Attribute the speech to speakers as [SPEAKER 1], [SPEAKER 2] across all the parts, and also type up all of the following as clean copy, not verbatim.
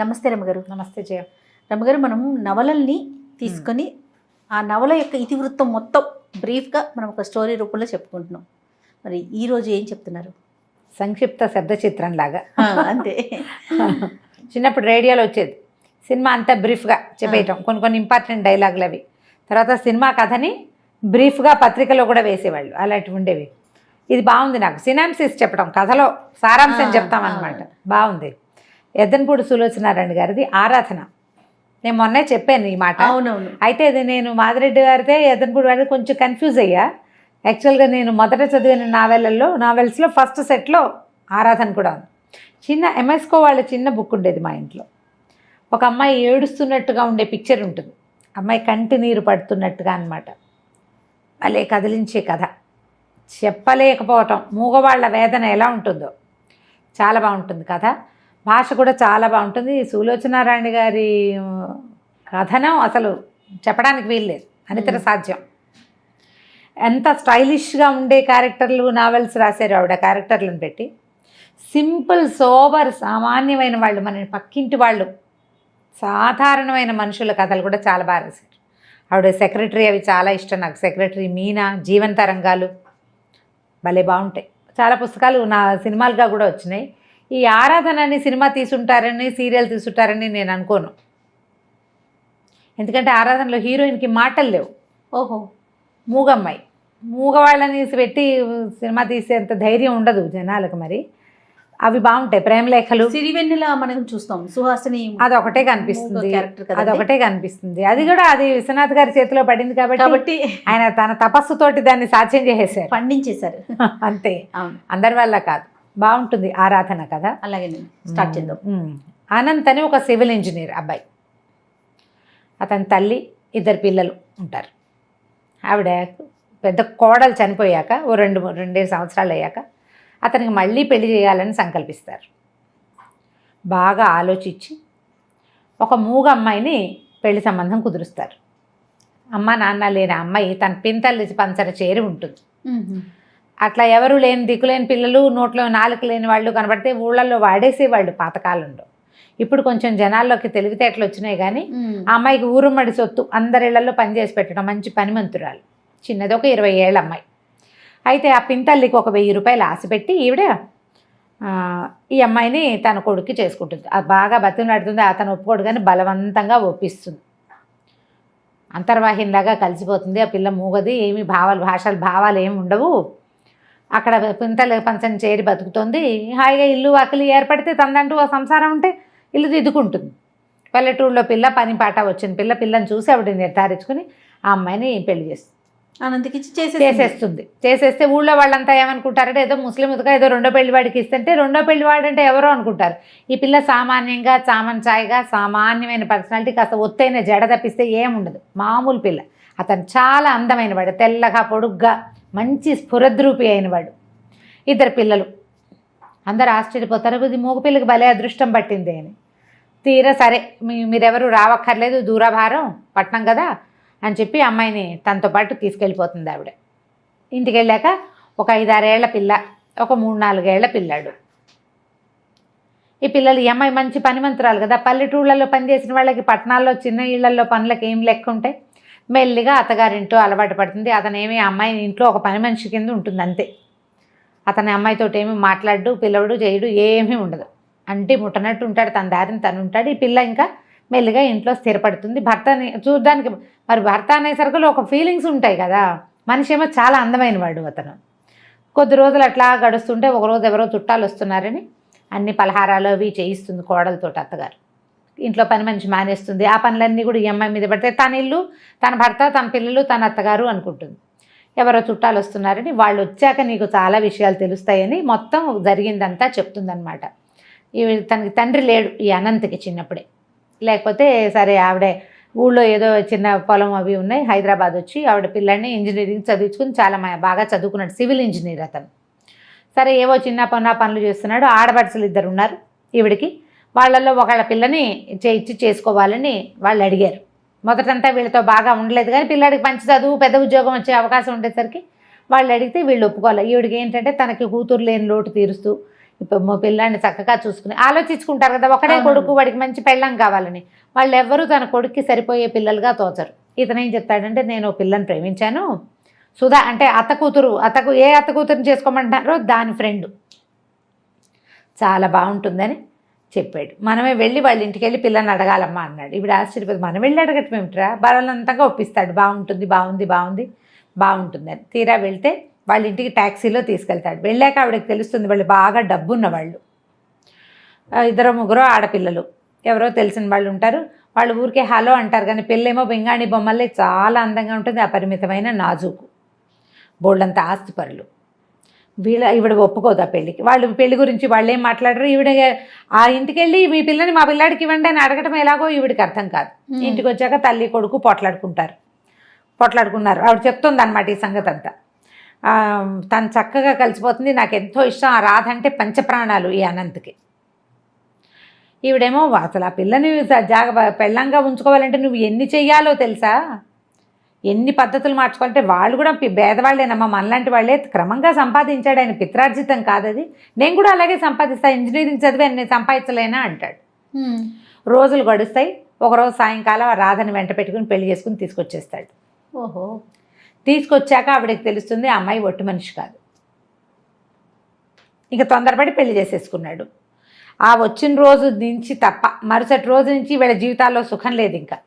[SPEAKER 1] నమస్తే రమ్మగారు.
[SPEAKER 2] నమస్తే జయ.
[SPEAKER 1] రమ్మగారు, మనం నవలల్ని తీసుకొని ఆ నవల యొక్క ఇతివృత్తం మొత్తం బ్రీఫ్గా మనం ఒక స్టోరీ రూపంలో చెప్పుకుంటున్నాం. మరి ఈరోజు ఏం చెప్తున్నారు?
[SPEAKER 2] సంక్షిప్త శబ్ద చిత్రం లాగా.
[SPEAKER 1] అంతే.
[SPEAKER 2] చిన్నప్పుడు రేడియోలో వచ్చేది సినిమా అంతా బ్రీఫ్గా చెప్పేయటం, కొన్ని ఇంపార్టెంట్ డైలాగులు అవి. తర్వాత సినిమా కథని బ్రీఫ్గా పత్రికలో కూడా వేసేవాళ్ళు, అలాంటివి ఉండేవి. ఇది బాగుంది, నాకు సినాప్సిస్ చెప్పడం, కథలో సారాంశం చెప్తామన్నమాట. బాగుంది. ఎద్దనపూడి సులోచనారాయణ గారిది ఆరాధన. నేను మొన్నే చెప్పాను ఈ మాట.
[SPEAKER 1] అవునవును.
[SPEAKER 2] అయితే ఇది నేను మాదిరెడ్డి గారితే ఎద్దనపూడి గారిది కొంచెం కన్ఫ్యూజ్ అయ్యా. యాక్చువల్గా నేను మొదట చదివిన నావెల్స్లో ఫస్ట్ సెట్లో ఆరాధన కూడా ఉంది. చిన్న ఎంఎస్కో వాళ్ళ చిన్న బుక్ ఉండేది మా ఇంట్లో. ఒక అమ్మాయి ఏడుస్తున్నట్టుగా ఉండే పిక్చర్ ఉంటుంది, అమ్మాయి కంటి నీరు పడుతున్నట్టుగా అన్నమాట. భలే కదిలించే కథ, చెప్పలేకపోవటం. మూగవాళ్ల వేదన ఎలా ఉంటుందో చాలా బాగుంటుంది కథ. భాష కూడా చాలా బాగుంటుంది. సులోచనారాయణ గారి కథనం అసలు చెప్పడానికి వీల్లేదు, అనితర సాధ్యం. ఎంత స్టైలిష్గా ఉండే క్యారెక్టర్లు నావెల్స్ రాశారు ఆవిడ. క్యారెక్టర్లను పెట్టి సింపుల్ సోబర్ సామాన్యమైన వాళ్ళు, మన పక్కింటి వాళ్ళు, సాధారణమైన మనుషుల కథలు కూడా చాలా బాగా రాశారు ఆవిడ. సెక్రటరీ అవి చాలా ఇష్టం నాకు. సెక్రటరీ, మీనా, జీవన తరంగాలు భలే బాగుంటాయి. చాలా పుస్తకాలు నా సినిమాలుగా కూడా వచ్చినాయి. ఈ ఆరాధనని సినిమా తీసుంటారని, సీరియల్ తీసుంటారని నేను అనుకోను. ఎందుకంటే ఆరాధనలో హీరోయిన్కి మాటలు లేవు.
[SPEAKER 1] ఓహో,
[SPEAKER 2] మూగమ్మాయి, మూగవాళ్ళని పెట్టి సినిమా తీసేంత ధైర్యం ఉండదు జనాలకు. మరి అవి బాగుంటాయి. ప్రేమలేఖలు,
[SPEAKER 1] సిరివెన్నెల మనం చూస్తాం, సుహాసిని
[SPEAKER 2] అదొకటే కనిపిస్తుంది,
[SPEAKER 1] క్యారెక్టర్ కదా,
[SPEAKER 2] అదొకటే కనిపిస్తుంది. అది కూడా అది విశ్వనాథ్ గారి చేతిలో పడింది కాబట్టి ఆయన తన తపస్సుతోటి దాన్ని సాధ్యం చేసేసారు,
[SPEAKER 1] పండించేశారు.
[SPEAKER 2] అంతే,
[SPEAKER 1] అవును,
[SPEAKER 2] అందరి వల్ల కాదు. బాగుంటుంది ఆరాధన కదా.
[SPEAKER 1] అలాగే స్టార్ట్ చేద్దాం.
[SPEAKER 2] అనంత్ అని ఒక సివిల్ ఇంజనీర్ అబ్బాయి, అతని తల్లి, ఇద్దరు పిల్లలు ఉంటారు. ఆవిడ పెద్ద కోడలు చనిపోయాక ఓ రెండేడు సంవత్సరాలు అయ్యాక అతనికి మళ్ళీ పెళ్లి చేయాలని సంకల్పిస్తారు. బాగా ఆలోచించి ఒక మూగ అమ్మాయిని పెళ్లి సంబంధం కుదురుస్తారు. అమ్మ నాన్న లేని అమ్మాయి తన పింతల్లి పంచర చేరి ఉంటుంది. అట్లా ఎవరు లేని దిక్కులేని పిల్లలు, నోట్లో నాలుక లేని వాళ్ళు కనబడితే ఊళ్ళల్లో వాడేసేవాళ్ళు పాతకాలంలో. ఇప్పుడు కొంచెం జనాల్లోకి తెలివితేటలు వచ్చినాయి కానీ ఆ అమ్మాయికి ఊరుమ్మడి సొత్తు, అందరి ఇళ్లలో పనిచేసి పెట్టడం, మంచి పనిమంతురాలు, చిన్నది ఒక 20 ఏళ్ళ అమ్మాయి. అయితే ఆ పింతల్లికి ఒక 1000 రూపాయలు ఆశ పెట్టి ఈవిడ ఈ అమ్మాయిని తన కొడుక్కి చేసుకుంటుంది. అది బాగా బతిమలాడుతుంది, అతను ఒప్పుకోడు కానీ బలవంతంగా ఒప్పిస్తుంది. అంతర్వాహినిలాగా కలిసిపోతుంది. ఆ పిల్ల మూగది, ఏమి భావాలు ఏమి ఉండవు. అక్కడ పింతల పంచం చేరి బతుకుతుంది. హాయిగా ఇల్లు వాకిలి ఏర్పడితే తనదంటూ ఆ సంసారం ఉంటే ఇల్లు దిద్దుకుంటుంది. పల్లెటూరులో పిల్ల, పని పాట వచ్చిన పిల్లని చూసి ఆవిడ నిర్ధారించుకుని ఆ అమ్మాయిని పెళ్లి చేస్తుంది.
[SPEAKER 1] అనంతకి
[SPEAKER 2] చేసేస్తే ఊళ్ళో వాళ్ళంతా ఏమనుకుంటారంటే ఏదో ముస్లింగా ఏదో రెండో పెళ్లివాడికి ఇస్తుంటే రెండో పెళ్లివాడు అంటే ఎవరో అనుకుంటారు. ఈ పిల్ల సామాన్యంగా చామన్చాయిగా సామాన్యమైన పర్సనాలిటీ, కాస్త ఒత్తైన జడ తప్పిస్తే ఏముండదు, మామూలు పిల్ల. అతను చాలా అందమైన వాడు, తెల్లగా పొడుగ్గా మంచి స్ఫురద్రూపి అయినవాడు. ఇద్దరు పిల్లలు. అందరు ఆశ్చర్యపోతారు, ఇది మూగపిల్లకి భలే అదృష్టం పట్టింది అని. తీరా సరే మీరెవరు రావక్కర్లేదు, దూరభారం పట్నం కదా అని చెప్పి అమ్మాయిని తనతో పాటు తీసుకెళ్ళిపోతుంది ఆవిడ. ఇంటికి వెళ్ళాక ఒక 5-6 ఏళ్ల పిల్ల, ఒక 3-4 ఏళ్ల పిల్లాడు. ఈ పిల్లలు, ఈ అమ్మాయి మంచి పనిమంతురాలు కదా, పల్లెటూళ్ళల్లో పనిచేసిన వాళ్ళకి పట్టణాల్లో చిన్న ఇళ్లలో పనులకు ఏం లెక్క ఉంటాయి. మెల్లిగా అత్తగారింటో అలవాటు పడుతుంది. అతనేమి అమ్మాయి ఇంట్లో ఒక పని మనిషి కింద ఉంటుంది అంతే. అతని అమ్మాయితో ఏమి మాట్లాడు, పిలవడు, చేయడు, ఏమీ ఉండదు. అంటే ముట్టనట్టు ఉంటాడు, తన దారిని తను ఉంటాడు. ఈ పిల్ల ఇంకా మెల్లిగా ఇంట్లో స్థిరపడుతుంది. భర్తని చూడడానికి, మరి భర్త అనేసరికి ఒక ఫీలింగ్స్ ఉంటాయి కదా. మనిషి ఏమో చాలా అందమైన వాడు అతను. కొద్ది రోజులు అట్లా గడుస్తుంటే ఒకరోజు ఎవరో చుట్టాలు వస్తున్నారని అన్ని పలహారాలు అవి చేయిస్తుంది కోడలతో అత్తగారు. ఇంట్లో పని మనిషి మానేస్తుంది. ఆ పనులన్నీ కూడా ఈ అమ్మాయి మీద పడితే తన ఇల్లు, తన భర్త, తన పిల్లలు, తన అత్తగారు అనుకుంటుంది. ఎవరో చుట్టాలు వస్తున్నారని, వాళ్ళు వచ్చాక నీకు చాలా విషయాలు తెలుస్తాయని మొత్తం జరిగిందంతా చెప్తుందనమాట. తనకి తండ్రి లేడు ఈ అనంతకి చిన్నప్పుడే. లేకపోతే సరే ఆవిడే ఊళ్ళో ఏదో చిన్న పొలం అవి ఉన్నాయి, హైదరాబాద్ వచ్చి ఆవిడ పిల్లల్ని ఇంజనీరింగ్ చదివించుకుని చాలా బాగా చదువుకున్నాడు, సివిల్ ఇంజనీర్ అతను. సరే ఏవో చిన్న పనులు చేస్తున్నాడు. ఆడపడుచులు 2 ఉన్నారు ఈవిడికి. వాళ్ళల్లో ఒకళ్ళ పిల్లని చేసుకోవాలని వాళ్ళు అడిగారు. మొదటంతా వీళ్ళతో బాగా ఉండలేదు కానీ పిల్లాడికి మంచి చదువు, పెద్ద ఉద్యోగం వచ్చే అవకాశం ఉండేసరికి వాళ్ళు అడిగితే వీళ్ళు ఒప్పుకోవాలి. ఈవిడికి ఏంటంటే తనకి కూతురు లేని లోటు తీరుస్తూ ఇప్పుడు పిల్లాన్ని చక్కగా చూసుకుని ఆలోచించుకుంటారు కదా, ఒకడే కొడుకు, వాడికి మంచి పెళ్ళం కావాలని. వాళ్ళు ఎవ్వరూ తన కొడుక్కి సరిపోయే పిల్లలుగా తోచరు. ఇతను ఏం చెప్తాడంటే, నేను పిల్లని ప్రేమించాను, సుధా అంటే అత్త కూతురు, ఏ అత్త కూతురుని చేసుకోమంటారో దాని ఫ్రెండ్, చాలా బాగుంటుందని చెప్పాడు. మనమే వెళ్ళి వాళ్ళ ఇంటికి వెళ్ళి పిల్లని అడగాలమ్మా అన్నాడు. ఇప్పుడు ఆశ్చర్యపోతే, మనం వెళ్ళి అడగటం ఏమిట్రా, బలవంతంగా ఒప్పిస్తాడు. బాగుంటుందని. తీరా వెళ్తే వాళ్ళ ఇంటికి ట్యాక్సీలో తీసుకెళ్తాడు. వెళ్ళాక ఆవిడకి తెలుస్తుంది వాళ్ళు బాగా డబ్బున్న వాళ్ళు, 2-3 ఆడపిల్లలు, ఎవరో తెలిసిన వాళ్ళు ఉంటారు. వాళ్ళు ఊరికే హలో అంటారు, కానీ పిల్లేమో బెంగాణి బొమ్మల్లే చాలా అందంగా ఉంటుంది, అపరిమితమైన నాజూకు, బోళ్ళంత ఆస్తిపరులు. ఈవిడ ఒప్పుకోదు ఆ పెళ్ళికి. వాళ్ళు పెళ్లి గురించి వాళ్ళు ఏం మాట్లాడరు. ఈవిడ ఆ ఇంటికి వెళ్ళి మీ పిల్లని మా పిల్లాడికి ఇవ్వండి అని అడగటం ఎలాగో ఈవిడికి అర్థం కాదు. ఇంటికి వచ్చాక తల్లి కొడుకు పోట్లాడుకున్నారు. ఆవిడ చెప్తుంది అన్నమాట ఈ సంగతి అంతా. తను చక్కగా కలిసిపోతుంది. నాకు ఎంతో ఇష్టం, ఆ రాధ అంటే పంచప్రాణాలు ఈ అనంత్కి. ఈవిడేమో అసలు ఆ పిల్లని పెళ్ళంగా ఉంచుకోవాలంటే నువ్వు ఎన్ని చెయ్యాలో తెలుసా, ఎన్ని పద్ధతులు మార్చుకోవాలంటే. వాళ్ళు కూడా పేదవాళ్ళేనమ్మా, మనలాంటి వాళ్ళే. క్రమంగా సంపాదించాడు ఆయన, పిత్రార్జితం కాదది. నేను కూడా అలాగే సంపాదిస్తాను, ఇంజనీరింగ్ చదివి నేను సంపాదించలేనా అంటాడు. రోజులు గడుస్తాయి. ఒకరోజు సాయంకాలం ఆ రాధని వెంట పెట్టుకుని పెళ్లి చేసుకుని తీసుకొచ్చేస్తాడు.
[SPEAKER 1] ఓహో.
[SPEAKER 2] తీసుకొచ్చాక ఆవిడకి తెలుస్తుంది ఆ అమ్మాయి ఒట్టి మనిషి కాదు. ఇంకా తొందరపడి పెళ్లి చేసేసుకున్నాడు. ఆ వచ్చిన రోజు నుంచి తప్ప మరుసటి రోజు నుంచి వీళ్ళ జీవితాల్లో సుఖం లేదు. ఇంకా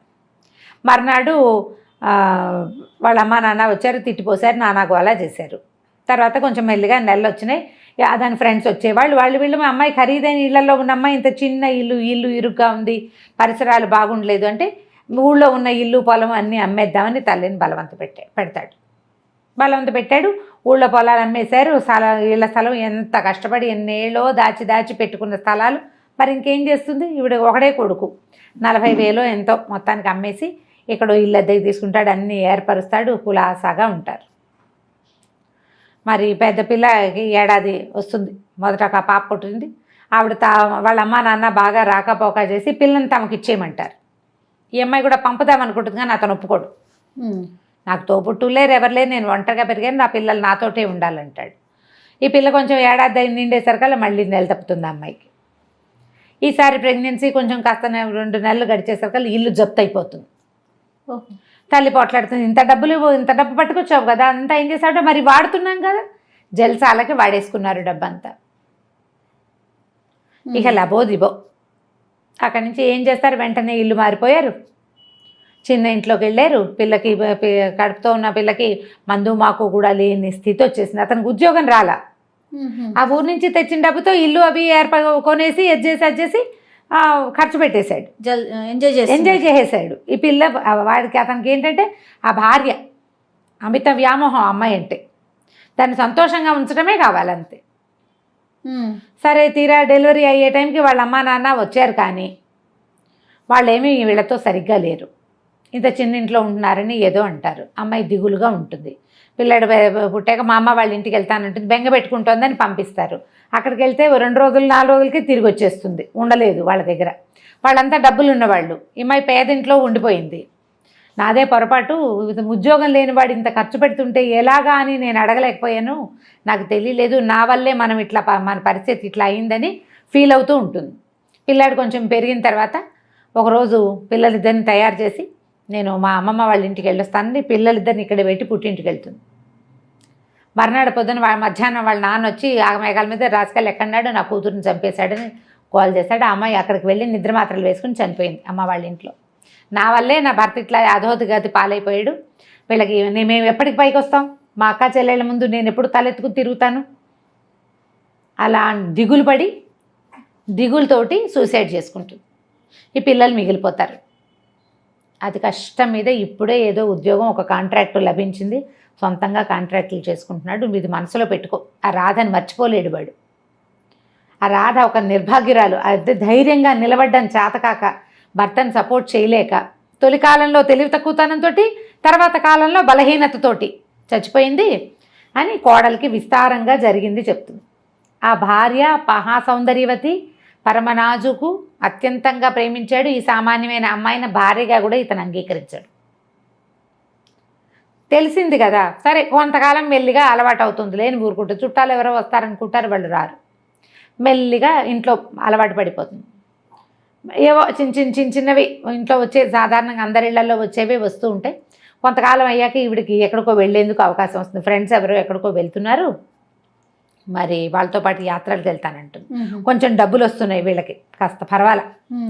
[SPEAKER 2] మర్నాడు వాళ్ళ అమ్మ నాన్న వచ్చారు, తిట్టిపోసారు, నాన్నకు అలా చేశారు. తర్వాత కొంచెం మెల్లిగా నెలలు వచ్చినాయి. దాని ఫ్రెండ్స్ వచ్చేవాళ్ళు. వీళ్ళు మా అమ్మాయి ఖరీదైన ఇళ్లలో ఉన్న అమ్మాయి, ఇంత చిన్న ఇల్లు ఇరుగ్గా ఉంది, పరిసరాలు బాగుండలేదు అంటే ఊళ్ళో ఉన్న ఇల్లు పొలం అన్నీ అమ్మేద్దామని తల్లిని బలవంత పెట్టాడు. ఊళ్ళో పొలాలు అమ్మేశారు. ఇళ్ళ స్థలం ఎంత కష్టపడి ఎన్నేళ్ళో దాచి పెట్టుకున్న స్థలాలు మరి ఇంకేం చేస్తుంది. ఈవిడ ఒకడే కొడుకు, 40,000 ఎంతో మొత్తానికి అమ్మేసి ఇక్కడ ఇల్లు అద్దెకి తీసుకుంటాడు, అన్నీ ఏర్పరుస్తాడు, కులాసాగా ఉంటారు. మరి పెద్ద పిల్లకి ఏడాది వస్తుంది, మొదట ఒక పాప పుట్టింది. ఆవిడ వాళ్ళ అమ్మ నాన్న బాగా రాకపోక చేసి పిల్లని తమకు ఇచ్చేయమంటారు. ఈ అమ్మాయి కూడా పంపుదామనుకుంటుంది, కానీ అతను ఒప్పుకోడు. నాకు తోబుట్టువు లేరు, ఎవరు లేరు, నేను ఒంటరిగా పెరిగాను, నా పిల్లలు నాతోటే ఉండాలంటాడు. ఈ పిల్ల కొంచెం ఏడాది నిండేసరికల్లా మళ్ళీ నెల తప్పుతుంది అమ్మాయికి. ఈసారి ప్రెగ్నెన్సీ కొంచెం కాస్త 2 నెలలు గడిచేసరికల్లా ఇల్లు జప్తు అయిపోతుంది. తల్లి పోట్లాడుతుంది, ఇంత డబ్బు పట్టుకొచ్చావు కదా, అంతా ఏం చేశాడో మరి వాడుతున్నాం కదా, జల్సాలకి వాడేసుకున్నారు డబ్బంతా. ఇక లబోదిబో. అక్కడి నుంచి ఏం చేస్తారు, వెంటనే ఇల్లు మారిపోయారు, చిన్న ఇంట్లోకి వెళ్ళారు. పిల్లకి కడుపుతో ఉన్న పిల్లకి మందు మాకు కూడా లేని స్థితి వచ్చేసింది. అతనికి ఉద్యోగం రాలా. ఆ ఊరు నుంచి తెచ్చిన డబ్బుతో ఇల్లు అవి కొనేసి అది చేసి ఖర్చు పెట్టేశాడు, ఎంజాయ్ చేసేసాడు. ఈ పిల్ల వాడికి అతనికి ఏంటంటే ఆ భార్య అమిత వ్యామోహం అమ్మాయి అంటే, దాన్ని సంతోషంగా ఉంచడమే కావాలంతే. సరే, తీరా డెలివరీ అయ్యే టైంకి వాళ్ళ అమ్మా నాన్న వచ్చారు, కానీ వాళ్ళేమీ వీళ్ళతో సరిగ్గా లేరు. ఇంత చిన్న ఇంట్లో ఉంటున్నారని ఏదో అంటారు. అమ్మాయి దిగులుగా ఉంటుంది. పిల్లడు పుట్టాక మా అమ్మ వాళ్ళ ఇంటికి వెళ్తానంటుంది, బెంగ పెట్టుకుంటుందని పంపిస్తారు. అక్కడికి వెళ్తే 2 రోజులు 4 రోజులకి తిరిగి వచ్చేస్తుంది, ఉండలేదు వాళ్ళ దగ్గర. వాళ్ళంతా డబ్బులు ఉన్నవాళ్ళు, ఈ అమ్మాయి పేదింట్లో ఉండిపోయింది. నాదే పొరపాటు, ఉద్యోగం లేని వాడు ఇంత ఖర్చు పెడుతుంటే ఎలాగా అని నేను అడగలేకపోయాను, నాకు తెలియలేదు, నా వల్లే మన పరిస్థితి ఇట్లా అయిందని ఫీల్ అవుతూ ఉంటుంది. పిల్లాడు కొంచెం పెరిగిన తర్వాత ఒకరోజు పిల్లలిద్దరిని తయారు చేసి, నేను మా అమ్మమ్మ వాళ్ళ ఇంటికి వెళ్ళొస్తానని పిల్లలిద్దరిని ఇక్కడ పెట్టి పుట్టింటికి వెళ్తుంది. మర్నాడు పొద్దున మధ్యాహ్నం వాళ్ళ నాన్న వచ్చి ఆగమేఘాల మీద రాసుకెళ్ళి ఎక్కడన్నాడు, నా కూతురుని చంపేశాడని కాల్ చేశాడు. ఆ అమ్మాయి అక్కడికి వెళ్ళి నిద్ర మాత్రలు వేసుకుని చనిపోయింది అమ్మ వాళ్ళ ఇంట్లో. నా వల్లే నా భర్త ఇట్లా అధోగతి పాలైపోయాడు, వీళ్ళకి మేము ఎప్పటికి పైకి వస్తాం, మా అక్క చెల్లెళ్ళ ముందు నేను ఎప్పుడు తలెత్తుకుని తిరుగుతాను, అలా దిగులతోటి సూసైడ్ చేసుకుంటుంది. ఈ పిల్లలు మిగిలిపోతారు. అది కష్టం మీద ఇప్పుడే ఏదో ఉద్యోగం, ఒక కాంట్రాక్టు లభించింది, సొంతంగా కాంట్రాక్టులు చేసుకుంటున్నాడు. ఇది మనసులో పెట్టుకో. ఆ రాధని మర్చిపోలేడు వాడు. ఆ రాధ ఒక నిర్భాగ్యురాలు, అదే ధైర్యంగా నిలబడ్డం చేతకాక, భర్తను సపోర్ట్ చేయలేక, తొలి కాలంలో తెలివి తక్కువతనంతో, తర్వాత కాలంలో బలహీనతతోటి చచ్చిపోయింది అని కోడలికి విస్తారంగా జరిగింది చెప్తుంది. ఆ భార్య మహాసౌందర్యవతి, పరమనాజుకు, అత్యంతంగా ప్రేమించాడు. ఈ సామాన్యమైన అమ్మాయిని భార్యగా కూడా ఇతను అంగీకరించాడు. తెలిసింది కదా, సరే కొంతకాలం మెల్లిగా అలవాటు అవుతుంది, లేని ఊరుకుంటుంది. చుట్టాలు ఎవరో వస్తారనుకుంటారు, వాళ్ళు రారు. మెల్లిగా ఇంట్లో అలవాటు పడిపోతుంది. ఏవో చిన్నవి ఇంట్లో వచ్చే సాధారణంగా అందరి ఇళ్లలో వచ్చేవి వస్తూ ఉంటాయి. కొంతకాలం అయ్యాక ఈవిడికి ఎక్కడికో వెళ్ళేందుకు అవకాశం వస్తుంది. ఫ్రెండ్స్ ఎవరో ఎక్కడికో వెళ్తున్నారు, మరి వాళ్ళతో పాటు యాత్రలకు వెళ్తానంటుంది. కొంచెం డబ్బులు వస్తున్నాయి వీళ్ళకి, కాస్త పర్వాలా.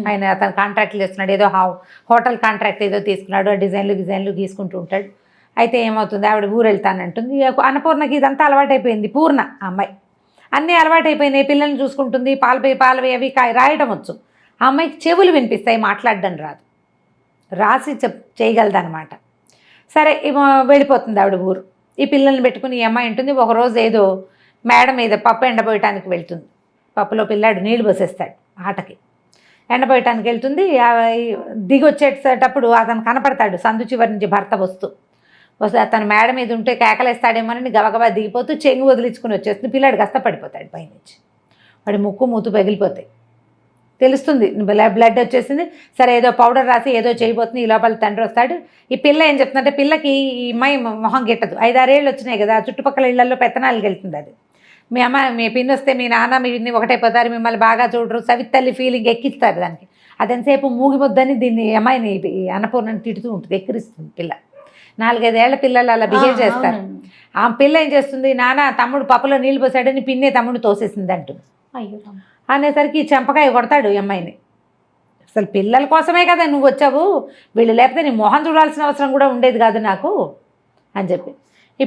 [SPEAKER 2] ఆయన అతను కాంట్రాక్ట్లు చేస్తున్నాడు, ఏదో హోటల్ కాంట్రాక్ట్ ఏదో తీసుకున్నాడు, డిజైన్లు గీసుకుంటూ ఉంటాడు. అయితే ఏమవుతుంది, ఆవిడ ఊరు వెళ్తానంటుంది. అన్నపూర్ణకి ఇదంతా అలవాటైపోయింది. పూర్ణ అమ్మాయి అన్నీ అలవాటైపోయినాయి. పిల్లల్ని చూసుకుంటుంది, పాలపై అవి రాయడం వచ్చు. ఆ అమ్మాయికి చెవులు వినిపిస్తాయి, మాట్లాడడం రాదు, రాసి చేయగలదన్నమాట. సరే వెళ్ళిపోతుంది ఆవిడ ఊరు. ఈ పిల్లల్ని పెట్టుకుని ఈ అమ్మాయి ఉంటుంది. ఒకరోజు ఏదో మేడ మీద పప్పు ఎండబోయటానికి వెళ్తుంది. పప్పులో పిల్లాడు నీళ్లు పోసేస్తాడు ఆటకి. ఎండబోయటానికి వెళ్తుంది. దిగి వచ్చేటప్పుడు అతను కనపడతాడు, సందు చివరి నుంచి భర్త వస్తే అతను మేడ మీద ఉంటే కేకలేస్తాడేమోనని గబగబా దిగిపోతూ చెంగు వదిలించుకుని వచ్చేస్తుంది. పిల్లాడు పడిపోతాడు పైనుంచి. వాడి ముక్కు మూతు పగిలిపోతాయి. తెలుస్తుంది బ్లడ్ వచ్చేసింది. సరే ఏదో పౌడర్ రాసి ఏదో చేయబోతుంది. ఈ లోపల తండ్రి వస్తాడు. ఈ పిల్ల ఏం చెప్తుందంటే, పిల్లకి ఈ అమ్మాయి మొహం గిట్టదు. 5-6 ఏళ్ళు వచ్చినాయి కదా, చుట్టుపక్కల ఇళ్లలో పెత్తనాలకు వెళ్తుంది. అది మీ అమ్మ మీ పిన్ని వస్తే మీ నాన్న మీ పిన్ని ఒకటైపోతారు, మిమ్మల్ని బాగా చూడరు, సవితల్లి ఫీలింగ్ ఎక్కిస్తారు దానికి. అదెంతసేపు మూగిముద్దని దీన్ని అమ్మాయిని అన్నపూర్ణని తిడుతూ ఉంటుంది, ఎక్కిరిస్తుంది పిల్ల. 4-5 ఏళ్ల పిల్లలు అలా బిహేవ్ చేస్తారు. ఆ పిల్ల ఏం చేస్తుంది, నాన్న తమ్ముడు పప్పులో నీళ్ళు పోసాడని పిన్నే తమ్ముడు తోసేసింది అంటుంది.
[SPEAKER 1] అయ్యో
[SPEAKER 2] అనేసరికి చెంపకాయ కొడతాడు ఈ అమ్మాయిని. అసలు పిల్లల కోసమే కదా నువ్వు వచ్చావు, వీళ్ళు లేకపోతే నీ మొహం చూడాల్సిన అవసరం కూడా ఉండేది కాదు నాకు అని చెప్పి ఈ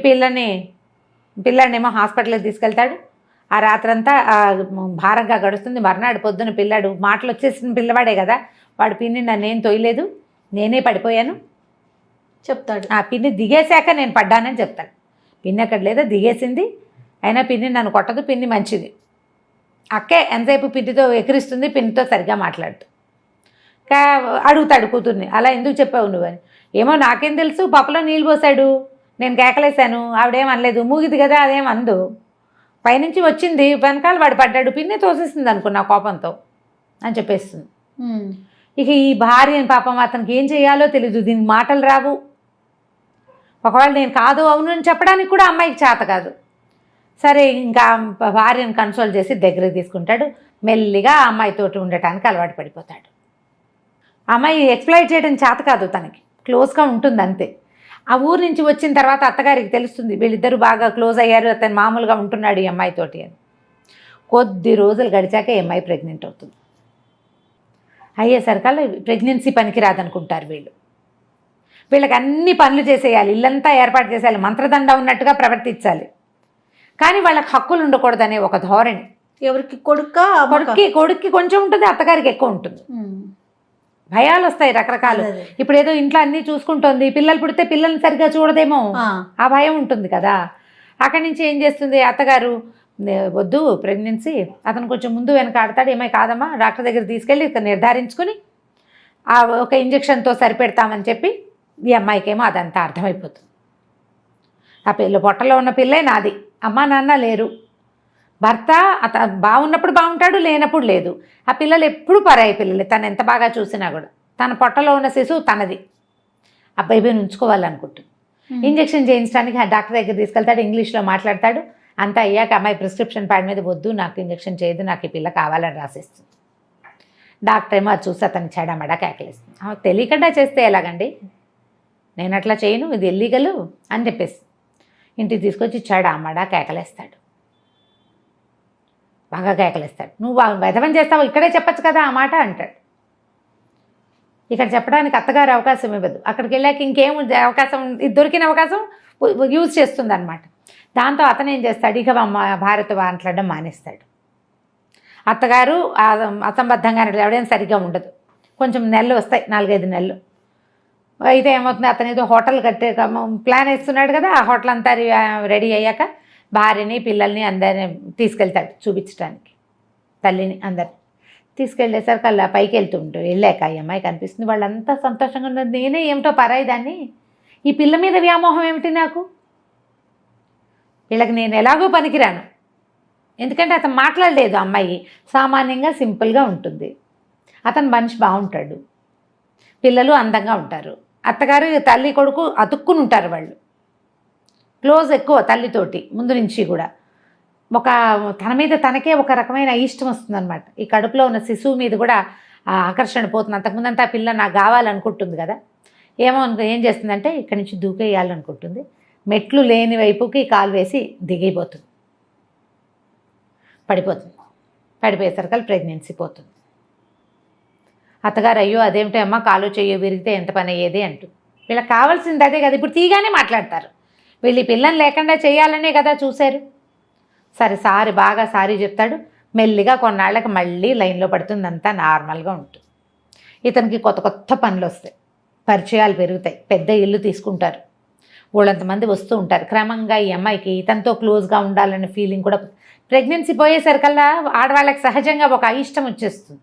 [SPEAKER 2] పిల్లాడినేమో హాస్పిటల్కి తీసుకెళ్తాడు. ఆ రాత్రంతా భారంగా గడుస్తుంది. మర్నాడు పొద్దున పిల్లాడు మాటలు వచ్చేసిన పిల్లవాడే కదా, వాడు పిన్ని నన్నేం తొయ్యలేదు, నేనే పడిపోయాను
[SPEAKER 1] చెప్తాడు.
[SPEAKER 2] ఆ పిన్ని దిగేశాక నేను పడ్డానని చెప్తాడు. పిన్ని అక్కడ లేదా, దిగేసింది. అయినా పిన్ని నన్ను కొట్టదు, పిన్ని మంచిది. అక్కే ఎంతసేపు పిన్నితో ఎక్కిరిస్తుంది, పిన్నితో సరిగ్గా మాట్లాడుతూ అడుగుతాడు కూతుర్ని, అలా ఎందుకు చెప్పావు నువ్వని. ఏమో నాకేం తెలుసు, పప్పులో నీళ్ళు పోసాడు, నేను కేకలేశాను, ఆవిడేం అనలేదు, మూగిది కదా అదేం అందు, పైనుంచి వచ్చింది, వెనకాల వాడు పడ్డాడు, పిన్ని తోసేసింది అనుకున్నా కోపంతో అని చెప్పేస్తుంది. ఇక ఈ భార్య పాపం అతనికి ఏం చేయాలో తెలీదు, దీనికి మాటలు రావు. ఒకవేళ నేను కాదు అవును అని చెప్పడానికి కూడా అమ్మాయికి చేత కాదు. సరే ఇంకా భార్యను కన్సోల్ చేసి దగ్గరికి తీసుకుంటాడు. మెల్లిగా ఆ అమ్మాయితోటి ఉండటానికి అలవాటు పడిపోతాడు. అమ్మాయి ఎక్స్ప్లాయిట్ చేయడం చేత కాదు, తనకి క్లోజ్గా ఉంటుంది అంతే. ఆ ఊరు నుంచి వచ్చిన తర్వాత అత్తగారికి తెలుస్తుంది వీళ్ళిద్దరూ బాగా క్లోజ్ అయ్యారు, అతను మామూలుగా ఉంటున్నాడు ఈ అమ్మాయితోటి అని. కొద్ది రోజులు గడిచాక ఈ అమ్మాయి ప్రెగ్నెంట్ అవుతుంది. అయ్యేసరికల్లా ప్రెగ్నెన్సీ పనికిరాదనుకుంటారు వీళ్ళకి అన్ని పనులు చేసేయాలి, ఇల్లంతా ఏర్పాటు చేసేయాలి, మంత్రదండ ఉన్నట్టుగా ప్రవర్తించాలి. కానీ వాళ్ళకి హక్కులు ఉండకూడదనే ఒక ధోరణి.
[SPEAKER 1] ఎవరికి
[SPEAKER 2] కొడుక్కి కొంచెం ఉంటుంది, అత్తగారికి ఎక్కువ ఉంటుంది. భయాలు వస్తాయి రకరకాలు. ఇప్పుడు ఏదో ఇంట్లో అన్నీ చూసుకుంటోంది, పిల్లలు పుడితే పిల్లల్ని సరిగ్గా చూడదేమో, ఆ భయం ఉంటుంది కదా. అక్కడి నుంచి ఏం చేస్తుంది అత్తగారు, వద్దు ప్రెగ్నెన్సీ, అతను కొంచెం ముందు వెనక ఆడతాడు, ఏమై కాదమ్మా డాక్టర్ దగ్గర తీసుకెళ్ళి నిర్ధారించుకుని ఆ ఒక ఇంజక్షన్తో సరిపెడతామని చెప్పి ఈ అమ్మాయికేమో అదంతా అర్థమైపోతుంది. ఆ పొట్టలో ఉన్న పిల్లే నాది, అమ్మా నాన్న లేరు, భర్త బాగున్నప్పుడు బాగుంటాడు, లేనప్పుడు లేదు. ఆ పిల్లలు ఎప్పుడు పరాయి పిల్లలు, తను ఎంత బాగా చూసినా కూడా. తన పొట్టలో ఉన్న శిశువు తనది, ఆ బేబీని ఉంచుకోవాలనుకుంటుంది. ఇంజక్షన్ చేయించడానికి ఆ డాక్టర్ దగ్గర తీసుకెళ్తాడు, ఇంగ్లీష్లో మాట్లాడతాడు. అంతా అయ్యాక అమ్మాయి ప్రిస్క్రిప్షన్ ప్యాడ్ మీద వద్దు నాకు ఇంజక్షన్ చేయదు, నాకు ఈ పిల్ల కావాలని రాసేస్తుంది. డాక్టర్ ఏమో అది చూసి అతను చెడమడా కేకలేస్తుంది. తెలియకుండా చేస్తే ఎలాగండి, నేను అట్లా చేయను, ఇది ఇల్లీగలు అని చెప్పేసి ఇంటికి తీసుకొచ్చి చెడమడా కేకలేస్తాడు, బాగా కేకలేస్తాడు. నువ్వు వెధవం చేస్తావు, ఇక్కడే చెప్పచ్చు కదా ఆ మాట అంటాడు. ఇక్కడ చెప్పడానికి అత్తగారు అవకాశం ఇవ్వదు. అక్కడికి వెళ్ళాక ఇంకేం అవకాశం, దొరికిన అవకాశం యూజ్ చేస్తుంది అనమాట. దాంతో అతను ఏం చేస్తాడు, ఇక భార్యతో మాట్లాడడం మానేస్తాడు. అత్తగారు అసంబద్ధంగా ఎవడేం సరిగ్గా ఉండదు. కొంచెం నెలలు వస్తాయి, 4-5 నెలలు అయితే ఏమవుతుంది, అతను ఏదో హోటల్ కట్టే ప్లాన్ వేస్తున్నాడు కదా, ఆ హోటల్ అంతా రెడీ అయ్యాక భార్యని పిల్లల్ని అందరిని తీసుకెళ్తాడు చూపించడానికి, తల్లిని అందరిని తీసుకెళ్ళేసరికి అలా పైకి వెళ్తుంటాడు. వెళ్ళాక ఈ అమ్మాయి కనిపిస్తుంది, వాళ్ళంతా సంతోషంగా ఉన్నది. నేనే ఏమిటో పరాయి దాన్ని, ఈ పిల్ల మీద వ్యామోహం ఏమిటి నాకు, వీళ్ళకి నేను ఎలాగో పనికిరాను. ఎందుకంటే అతను మాట్లాడలేదు, అమ్మాయి సామాన్యంగా సింపుల్గా ఉంటుంది, అతను మనిషి బాగుంటాడు, పిల్లలు అందంగా ఉంటారు. అత్తగారు తల్లి కొడుకు అతుక్కుని ఉంటారు, వాళ్ళు క్లోజ్ ఎక్కువ తల్లితోటి ముందు నుంచి కూడా. తన మీద తనకే ఒక రకమైన ఇష్టం వస్తుందన్నమాట. ఈ కడుపులో ఉన్న శిశువు మీద కూడా ఆ ఆకర్షణ పోతుంది. అంతకుముందంటే ఆ పిల్ల నాకు కావాలనుకుంటుంది కదా, ఏం చేస్తుందంటే ఇక్కడి నుంచి దూకేయాలనుకుంటుంది. మెట్లు లేని వైపుకి కాలు వేసి దిగిపోతుంది, పడిపోయేసరికి ప్రెగ్నెన్సీ పోతుంది. అత్తగారు అయ్యో అదేమిటో అమ్మ కాలు చెయ్యి విరిగితే ఎంత పని అయ్యేది అంటుంది. వీళ్ళకి కావాల్సింది అదే కదా, ఇప్పుడు తీగానే మాట్లాడతారు. వీళ్ళు ఈ పిల్లని లేకుండా చేయాలనే కదా చూశారు. సరే బాగా సారీ చెప్తాడు. మెల్లిగా కొన్నాళ్ళకి మళ్ళీ లైన్లో పడుతుంది, అంతా నార్మల్గా ఉంటుంది. ఇతనికి కొత్త పనులు వస్తాయి, పరిచయాలు పెరుగుతాయి, పెద్ద ఇల్లు తీసుకుంటారు, వాళ్ళంతమంది వస్తూ ఉంటారు. క్రమంగా ఈ అమ్మాయికి ఇతనితో క్లోజ్గా ఉండాలనే ఫీలింగ్ కూడా. ప్రెగ్నెన్సీ పోయేసరికల్లా ఆడవాళ్ళకి సహజంగా ఒక అయిష్టం వచ్చేస్తుంది.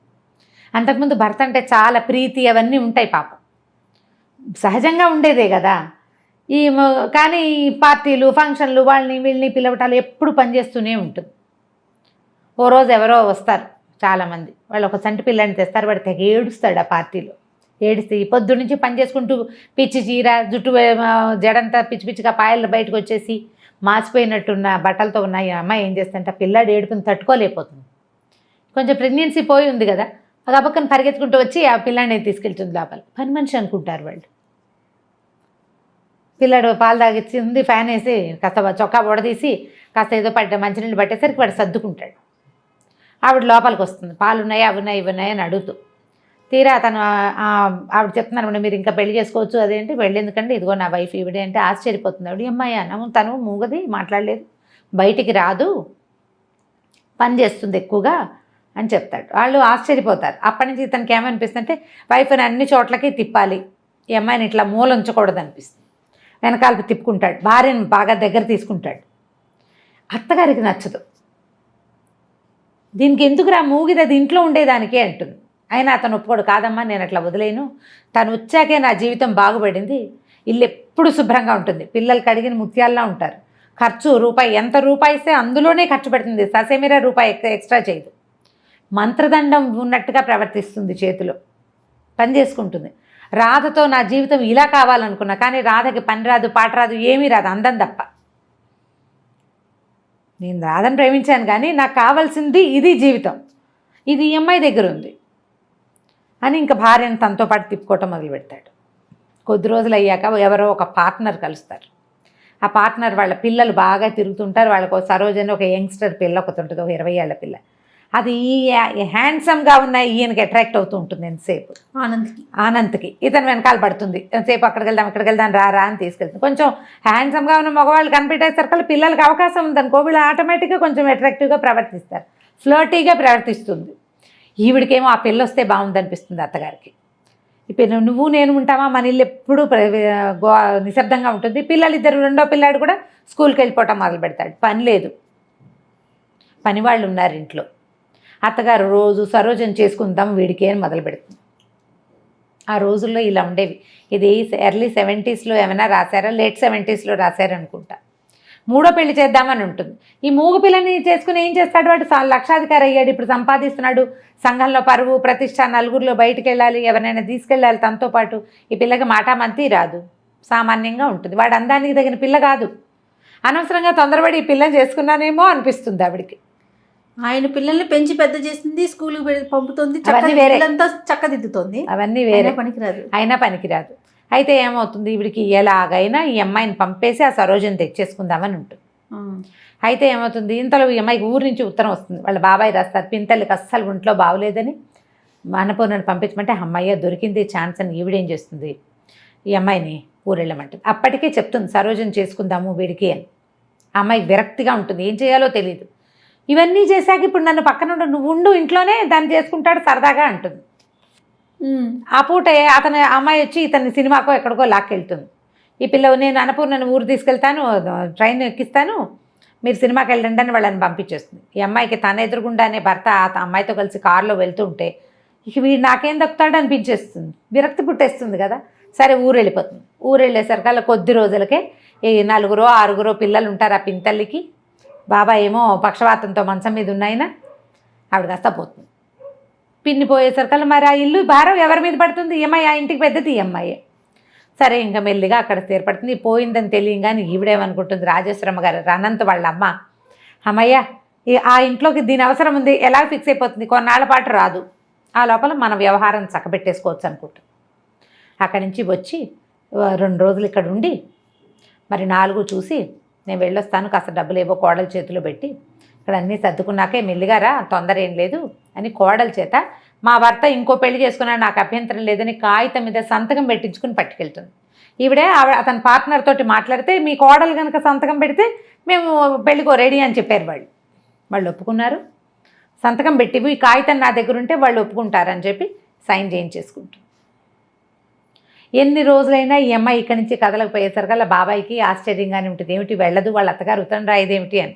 [SPEAKER 2] అంతకుముందు భర్త అంటే చాలా ప్రీతి అవన్నీ ఉంటాయి, పాపం సహజంగా ఉండేదే కదా. కానీ పార్టీలు ఫంక్షన్లు వీళ్ళని పిలవటాలు ఎప్పుడు పనిచేస్తూనే ఉంటుంది. ఓ రోజు ఎవరో వస్తారు చాలామంది, వాళ్ళు ఒక చంటి పిల్లని తెస్తారు, వాడు తెగ ఏడుస్తాడు. ఆ పార్టీలో ఏడిస్తే పొద్దు నుంచి పని చేసుకుంటూ పిచ్చి చీర జుట్టు జడంతా పిచ్చిగా పాయలు బయటకు వచ్చేసి మాసిపోయినట్టున్న బట్టలతో ఉన్న ఈ అమ్మాయి ఏం చేస్తుంటే పిల్లాడు ఏడుపుని తట్టుకోలేకపోతుంది. కొంచెం ప్రెగ్నెన్సీ పోయి ఉంది కదా, అది పక్కన పరిగెత్తుకుంటూ వచ్చి ఆ పిల్లాడిని తీసుకెళ్తుంది లోపల. పని మనిషి అనుకుంటారు వాళ్ళు. పిల్లాడు పాలు తాగిచ్చింది, ఫ్యాన్ వేసి కాస్త చొక్కా బొడదీసి కాస్త ఏదో మంచినీళ్ళు పట్టేసరికి వాడు సర్దుకుంటాడు. ఆవిడ లోపలికి వస్తుంది, పాలు ఉన్నాయా అవి ఉన్నాయి ఇవి ఉన్నాయని అడుగుతూ. తీరా అతను ఆవిడ చెప్తున్నాను మీరు ఇంకా పెళ్లి చేసుకోవచ్చు, అదేంటి పెళ్ళి ఎందుకంటే ఇదిగో నా వైఫ్ ఈవిడే అంటే ఆశ్చర్యపోతుంది ఆవిడ. అమ్మాయి తను మూగది, మాట్లాడలేదు, బయటికి రాదు, పని చేస్తుంది ఎక్కువగా అని చెప్తాడు. వాళ్ళు ఆశ్చర్యపోతారు. అప్పటి నుంచి ఇతనికి ఏమనిపిస్తుంది అంటే వైఫ్ని అన్ని చోట్లకి తిప్పాలి, ఈ అమ్మాయిని ఇట్లా మూల ఉంచకూడదు అనిపిస్తుంది. వెనకాలకు తిప్పుకుంటాడు, భార్యను బాగా దగ్గర తీసుకుంటాడు. అత్తగారికి నచ్చదు, దీనికి ఎందుకురా మూగిది, అది ఇంట్లో ఉండేదానికే అంటుంది. అయినా అతను ఒప్పుకోడు. కాదమ్మా నేను అట్లా వదిలేను, తను వచ్చాకే నా జీవితం బాగుపడింది, ఇల్లు ఎప్పుడు శుభ్రంగా ఉంటుంది, పిల్లలు కడిగిన ముత్యాల్లా ఉంటారు, ఖర్చు ఎంత రూపాయి ఇస్తే అందులోనే ఖర్చు పెడుతుంది, ససేమిరా రూపాయి ఎక్స్ట్రా చేయదు, మంత్రదండం ఉన్నట్టుగా ప్రవర్తిస్తుంది, చేతిలో పని చేసుకుంటుంది. రాధతో నా జీవితం ఇలా కావాలనుకున్నా, కానీ రాధకి పని రాదు, పాట రాదు, ఏమీ రాదు, అందం తప్ప. నేను రాధని ప్రేమించాను కానీ నాకు కావాల్సింది ఇది జీవితం, ఇది ఈ అమ్మాయి దగ్గర ఉంది అని ఇంకా భార్యను తనతో పాటు తిప్పుకోవటం మొదలు పెడతాడు. కొద్ది రోజులు అయ్యాక ఎవరో ఒక పార్ట్నర్ కలుస్తారు. ఆ పార్ట్నర్ వాళ్ళ పిల్లలు బాగా తిరుగుతుంటారు. వాళ్ళకు సరోజని ఒక యంగ్స్టర్ పిల్ల ఒకటి ఉంటుంది, ఒక 20 ఏళ్ల పిల్ల. అది హ్యాండ్సమ్గా ఉన్న ఈయనకి అట్రాక్ట్ అవుతూ ఉంటుంది. ఎంతసేపు ఆనంద్కి ఇతను వెనకాల పడుతుంది, ఎంతసేపు అక్కడికి వెళ్దాం రా అని తీసుకెళ్తుంది. కొంచెం హ్యాండ్సమ్గా ఉన్న మగవాళ్ళు కనిపెట్టేసరికి పిల్లలకి అవకాశం ఉందనుకో, వీళ్ళు ఆటోమేటిక్గా కొంచెం అట్రాక్టివ్గా ప్రవర్తిస్తారు, ఫ్లర్టీగా ప్రవర్తిస్తుంది. ఈవిడికేమో ఆ పిల్ల వస్తే బాగుందనిపిస్తుంది అత్తగారికి. ఇప్పుడు నువ్వు నేను ఉంటామా, మన ఇల్లు ఎప్పుడూ నిశ్శబ్దంగా ఉంటుంది. పిల్లలిద్దరు, రెండో పిల్లాడు కూడా స్కూల్కి వెళ్ళిపోవటం మొదలు పెడతాడు. పని లేదు, పని వాళ్ళు ఉన్నారు ఇంట్లో. అత్తగారు రోజు సరోజన చేసుకుందాం వీడికి అని మొదలు పెడుతుంది. ఆ రోజుల్లో ఇలా ఉండేవి. ఇది ఎర్లీ 70s ఏమైనా రాశారా, లేట్ 70s రాశారనుకుంటా. మూడో పెళ్లి చేద్దామని ఉంటుంది. ఈ మూగు పిల్లని చేసుకుని ఏం చేస్తాడు, వాడు లక్షాధికారి అయ్యాడు, ఇప్పుడు సంపాదిస్తున్నాడు, సంఘంలో పరువు ప్రతిష్ట, నలుగురిలో బయటికి వెళ్ళాలి, ఎవరినైనా తీసుకెళ్ళాలి తనతో పాటు. ఈ పిల్లకి మాటామంతి రాదు, సామాన్యంగా ఉంటుంది. వాడు అందానికి తగిన పిల్ల కాదు. అనవసరంగా తొందరపడి ఈ పిల్లని చేసుకున్నానేమో అనిపిస్తుంది ఆవిడికి.
[SPEAKER 1] ఆయన పిల్లల్ని పెంచి పెద్ద చేస్తుంది, స్కూల్కి పంపుతుంది, చక్కదిద్దుతుంది,
[SPEAKER 2] అవన్నీ వేరే,
[SPEAKER 1] పనికిరాదు,
[SPEAKER 2] అయినా పనికిరాదు. అయితే ఏమవుతుంది, ఈవిడికి ఎలాగైనా ఈ అమ్మాయిని పంపేసి ఆ సరోజని తెచ్చేసుకుందామని ఉంటుంది. అయితే ఏమవుతుంది, ఇంతలో ఈ అమ్మాయికి ఊరి నుంచి ఉత్తరం వస్తుంది. వాళ్ళ బాబాయ్ రాస్తారు, పింతల్లికి అస్సలు ఒంట్లో బాగోలేదని అన్నపూర్ణని పంపించమంటే అమ్మాయి దొరికింది ఛాన్స్ అని ఈవిడేం చేస్తుంది, ఈ అమ్మాయిని ఊరెళ్ళమంటుంది. అప్పటికే చెప్తుంది సరోజని చేసుకుందాము వీడికి అని. ఆ అమ్మాయికి విరక్తిగా ఉంటుంది, ఏం చేయాలో తెలియదు. ఇవన్నీ చేశాక ఇప్పుడు నన్ను పక్కన నువ్వు ఉండు ఇంట్లోనే, దాన్ని చేసుకుంటాడు సరదాగా అంటుంది. ఆ పూటే అతను అమ్మాయి వచ్చి ఇతన్ని సినిమాకో ఎక్కడికో లాక్కెళ్తుంది. ఈ పిల్ల నేను అన్నపూర్ణని ఊరు తీసుకెళ్తాను, ట్రైన్ ఎక్కిస్తాను, మీరు సినిమాకి వెళ్ళండి అని వాళ్ళని పంపించేస్తుంది. ఈ అమ్మాయికి తన ఎదురుగుండానే భర్త ఆ అమ్మాయితో కలిసి కారులో వెళ్తుంటే ఇక వీడు నాకేం దక్కుతాడు అనిపించేస్తుంది, విరక్తి పుట్టేస్తుంది కదా. సరే ఊరు వెళ్ళిపోతుంది. ఊరు వెళ్ళేసరికి అలా కొద్ది రోజులకే ఈ 4 or 6 పిల్లలు ఉంటారు ఆ పింతల్లికి. బాబాయ్ ఏమో పక్షవాతంతో మంచం మీద ఉన్నాయినా ఆవిడ కాస్త పోతుంది. పిన్ని పోయేసరికల్లా మరి ఆ ఇల్లు భారం ఎవరి మీద పడుతుంది, ఈ ఆ ఇంటికి పెద్దది ఈ అమ్మాయి. సరే ఇంకా మెల్లిగా అక్కడ స్థిరపడుతుంది. పోయిందని తెలియగానే ఈవిడేమనుకుంటుంది, రాజేశ్వరమ్మ గారు అనంత్ వాళ్ళ అమ్మ, అమ్మయ్య ఆ ఇంట్లోకి దీని అవసరం ఉంది ఎలా ఫిక్స్ అయిపోతుంది, కొన్నాళ్ళ పాటు రాదు. ఆ లోపల మన వ్యవహారం చక్కబెట్టేసుకోవచ్చు అనుకుంటాం. అక్కడి నుంచి వచ్చి 2 రోజులు ఇక్కడ ఉండి మరి 4 చూసి నేను వెళ్ళొస్తాను, కాస్త డబ్బులు ఏవో కోడల చేతిలో పెట్టి ఇక్కడ అన్నీ సర్దుకున్నాకే మెల్లిగారా, తొందర ఏం లేదు అని కోడల చేత మా భర్త ఇంకో పెళ్లి చేసుకున్నాడు నాకు అభ్యంతరం లేదని కాగితం మీద సంతకం పెట్టించుకుని పట్టుకెళ్తుంది. అతని పార్ట్నర్ తోటి మాట్లాడితే మీ కోడలు కనుక సంతకం పెడితే మేము పెళ్ళికో రెడీ అని చెప్పారు. వాళ్ళు ఒప్పుకున్నారు. సంతకం పెట్టి ఈ కాగితం నా దగ్గర ఉంటే వాళ్ళు ఒప్పుకుంటారని చెప్పి సైన్ చేయించేసుకుంటారు. ఎన్ని రోజులైనా ఈ అమ్మాయి ఇక్కడి నుంచి కదలకపోయేసరికల్లా బాబాయికి ఆశ్చర్యంగానే ఉంటుంది, ఏమిటి వెళ్ళదు, వాళ్ళ అత్తగారు ఉత్తరం రాయదేమిటి అని.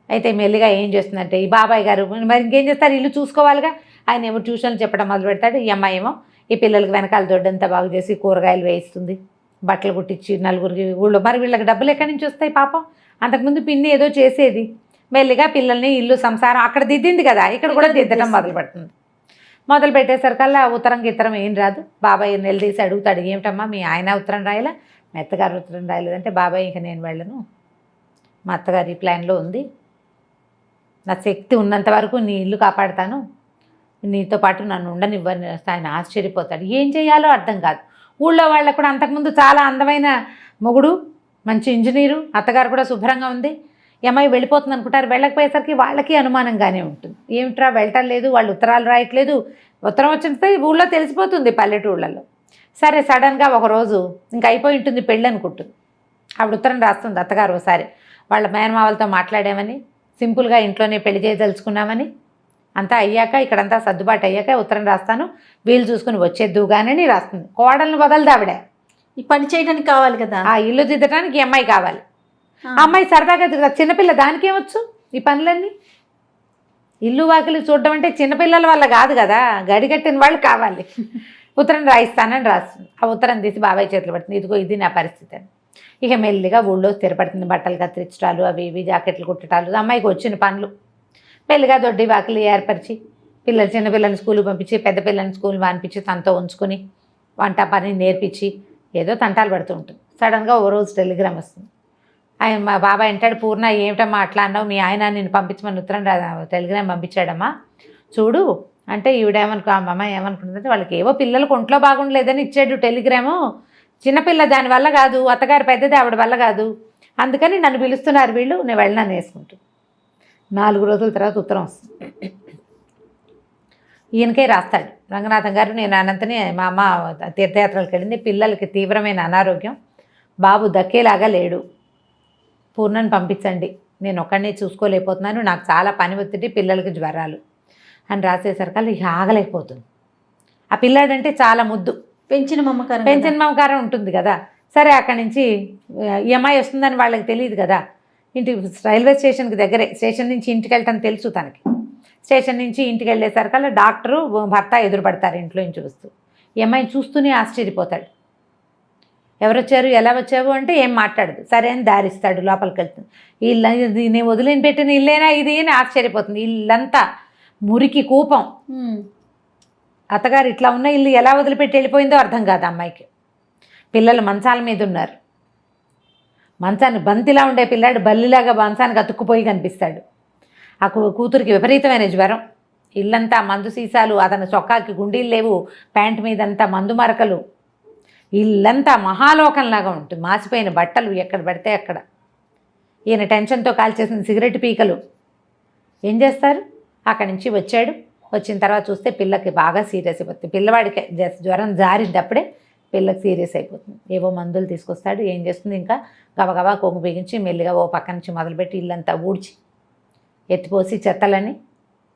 [SPEAKER 2] అయితే మెల్లిగా ఏం చేస్తుందంటే ఈ బాబాయ్ గారు మరి ఇంకేం చేస్తారు, ఇల్లు చూసుకోవాలిగా, ఆయన ఏమో ట్యూషన్లు చెప్పడం మొదలు పెడతాడు. ఈ అమ్మాయి ఏమో ఈ పిల్లలకి వెనకాల దొడ్డంతా బాగు చేసి కూరగాయలు వేయిస్తుంది, బట్టలు కుట్టించి నలుగురికి ఊళ్ళో. మరి వీళ్ళకి డబ్బులు ఎక్కడి నుంచి వస్తాయి పాపం, అంతకుముందు పిన్ని ఏదో చేసేది. మెల్లిగా పిల్లల్ని ఇల్లు సంసారం అక్కడ దిద్దింది కదా, ఇక్కడ కూడా దిద్దడం మొదలు పెడుతుంది. మొదలు పెట్టేసరికల్లా ఉత్తరం గిత్తరం ఏం రాదు. బాబాయ్ నిలదీసి అడుగుతాడు, ఏమిటమ్మా మీ ఆయన ఉత్తరం రాయలా, మా అత్తగారు ఉత్తరం రాయలేదంటే, బాబాయ్ ఇంక నేను వెళ్ళను, మా అత్తగారి ఈ ప్లాన్లో ఉంది, నా శక్తి ఉన్నంత వరకు నీ ఇల్లు కాపాడుతాను, నీతో పాటు నన్ను ఉండనివ్వని. ఆయన ఆశ్చర్యపోతాడు, ఏం చేయాలో అర్థం కాదు. ఊళ్ళో వాళ్ళకు కూడా అంతకుముందు చాలా అందమైన మొగుడు, మంచి ఇంజనీరు, అత్తగారు కూడా శుభ్రంగా ఉంది, అమ్మాయి వెళ్ళిపోతుంది అనుకుంటారు. వెళ్ళకపోయేసరికి వాళ్ళకి అనుమానంగానే ఉంటుంది, ఏమిట్రా వెళ్ళటం లేదు, వాళ్ళు ఉత్తరాలు రాయట్లేదు, ఉత్తరం వచ్చిన ఊళ్ళో తెలిసిపోతుంది పల్లెటూళ్ళలో. సరే సడన్గా ఒకరోజు ఇంకా అయిపోయి ఉంటుంది పెళ్ళి అనుకుంటుంది. ఆవిడ ఉత్తరం రాస్తుంది అత్తగారు ఒకసారి వాళ్ళ మేనమావలతో మాట్లాడామని, సింపుల్గా ఇంట్లోనే పెళ్లి చేయదలుచుకున్నామని, అంతా అయ్యాక ఇక్కడంతా సర్దుబాటు అయ్యాక ఉత్తరం రాస్తాను, వీలు చూసుకుని వచ్చేద్దుగానని రాస్తుంది. కోడల్ని వదలదు ఆవిడ,
[SPEAKER 1] ఈ పని చేయడానికి కావాలి కదా,
[SPEAKER 2] ఆ ఇల్లు దిద్దడానికి ఈ అమ్మాయి కావాలి. ఆ అమ్మాయి సరదాగా చిన్నపిల్ల, దానికేమొచ్చు ఈ పనులన్నీ, ఇల్లు వాకిలి చూడడం అంటే చిన్నపిల్లల వల్ల కాదు కదా, గడిగట్టిన వాళ్ళు కావాలి. ఉత్తరం రాయిస్తానని రాస్తుంది. ఆ ఉత్తరం తీసి బాబాయ్ చేతులు పడుతుంది, ఇదిగో ఇది నా పరిస్థితి అని. ఇక మెల్లిగా ఊళ్ళో స్థిరపడుతుంది, బట్టలు కత్తిరించడాలు అవి ఇవి జాకెట్లు కుట్టడాలు, అమ్మాయికి వచ్చిన పనులు. మెల్లిగా దొడ్డి వాకిలి ఏర్పరిచి చిన్నపిల్లల్ని స్కూల్కి పంపించి పెద్ద పిల్లల్ని స్కూల్ మానిపించి తనతో ఉంచుకొని వంట పని నేర్పించి ఏదో తంటాలు పడుతూ ఉంటుంది. సడన్గా ఓ రోజు టెలిగ్రామ్ వస్తుంది. ఆయన మా బాబాయ్ అంటాడు, పూర్ణ ఏమిటమ్మా అట్లా అన్నావు, మీ ఆయన నేను పంపించమని ఉత్తరం టెలిగ్రామ్ పంపించాడమ్మా చూడు అంటే, అమ్మ ఏమనుకుంటుందంటే వాళ్ళకి ఏవో పిల్లలకు ఒంట్లో బాగుండలేదని ఇచ్చాడు టెలిగ్రాము, చిన్నపిల్ల దానివల్ల కాదు, అత్తగారు పెద్దది ఆవిడ వల్ల కాదు, అందుకని నన్ను పిలుస్తున్నారు వీళ్ళు, నేను వెళ్ళనని వేసుకుంటూ. 4 రోజుల తర్వాత ఉత్తరం వస్తుంది. ఈయనకే రాస్తాడు, రంగనాథం గారు నేను అనంతని మా అమ్మ తీర్థయాత్రలకు వెళ్ళింది, పిల్లలకి తీవ్రమైన అనారోగ్యం, బాబు దక్కేలాగా లేడు, పూర్ణని పంపించండి, నేను ఒక్కడినే చూసుకోలేకపోతున్నాను, నాకు చాలా పని ఒత్తిడి, పిల్లలకి జ్వరాలు అని రాసేసరికి ఇక ఆగలేకపోతుంది. ఆ పిల్లాడంటే చాలా ముద్దు,
[SPEAKER 1] పెంచిన మమకారం
[SPEAKER 2] ఉంటుంది కదా. సరే అక్కడి నుంచి ఈ అమ్మాయి వస్తుందని వాళ్ళకి తెలియదు కదా, రైల్వే స్టేషన్కి దగ్గరే, స్టేషన్ నుంచి ఇంటికి వెళ్ళటం తెలుసు తనకి. స్టేషన్ నుంచి ఇంటికి వెళ్ళేసరికల్లా డాక్టరు భర్త ఎదురుపడతారు ఇంట్లో నుంచి వస్తూ. ఈ అమ్మాయిని చూస్తూనే ఆశ్చర్యపోతాడు, ఎవరొచ్చారు ఎలా వచ్చావు అంటే ఏం మాట్లాడదు. సరే అని దారిస్తాడు, లోపలికి వెళ్తుంది. ఇల్లు నేను వదిలిని పెట్టిన ఇల్లేనా ఇది అని ఆశ్చర్యపోతుంది. ఇల్లంతా మురికి కూపం, అత్తగారు ఇట్లా ఉన్న ఇల్లు ఎలా వదిలిపెట్టి వెళ్ళిపోయిందో అర్థం కాదు అమ్మాయికి. పిల్లలు మంచాల మీద ఉన్నారు, మంచాన్ని బంతిలా ఉండే పిల్లాడు బల్లిలాగా మంచానికి అతుక్కుపోయి కనిపిస్తాడు. ఆ కూతురికి విపరీతమైన జ్వరం, ఇల్లంతా మందు సీసాలు, అతని చొక్కాకి గుండీలు లేవు, ప్యాంట్ మీదంతా మందు మరకలు, ఇల్లంతా మహాలోకంలాగా ఉంటుంది, మాసిపోయిన బట్టలు ఎక్కడ పడితే అక్కడ. ఈయన టెన్షన్తో కాల్చేసిన సిగరెట్ పీకలు. ఏం చేస్తారు? అక్కడి నుంచి వచ్చాడు. వచ్చిన తర్వాత చూస్తే పిల్లకి బాగా సీరియస్ అయిపోతుంది. పిల్లవాడికి జ్వరం జారినప్పుడే పిల్లకి సీరియస్ అయిపోతుంది. ఏవో మందులు తీసుకొస్తాడు. ఏం చేస్తుంది, ఇంకా గబగబా కొంగు బిగించి మెల్లిగా ఓ పక్క నుంచి మొదలుపెట్టి ఇల్లంతా ఊడ్చి ఎత్తిపోసి చెత్తలని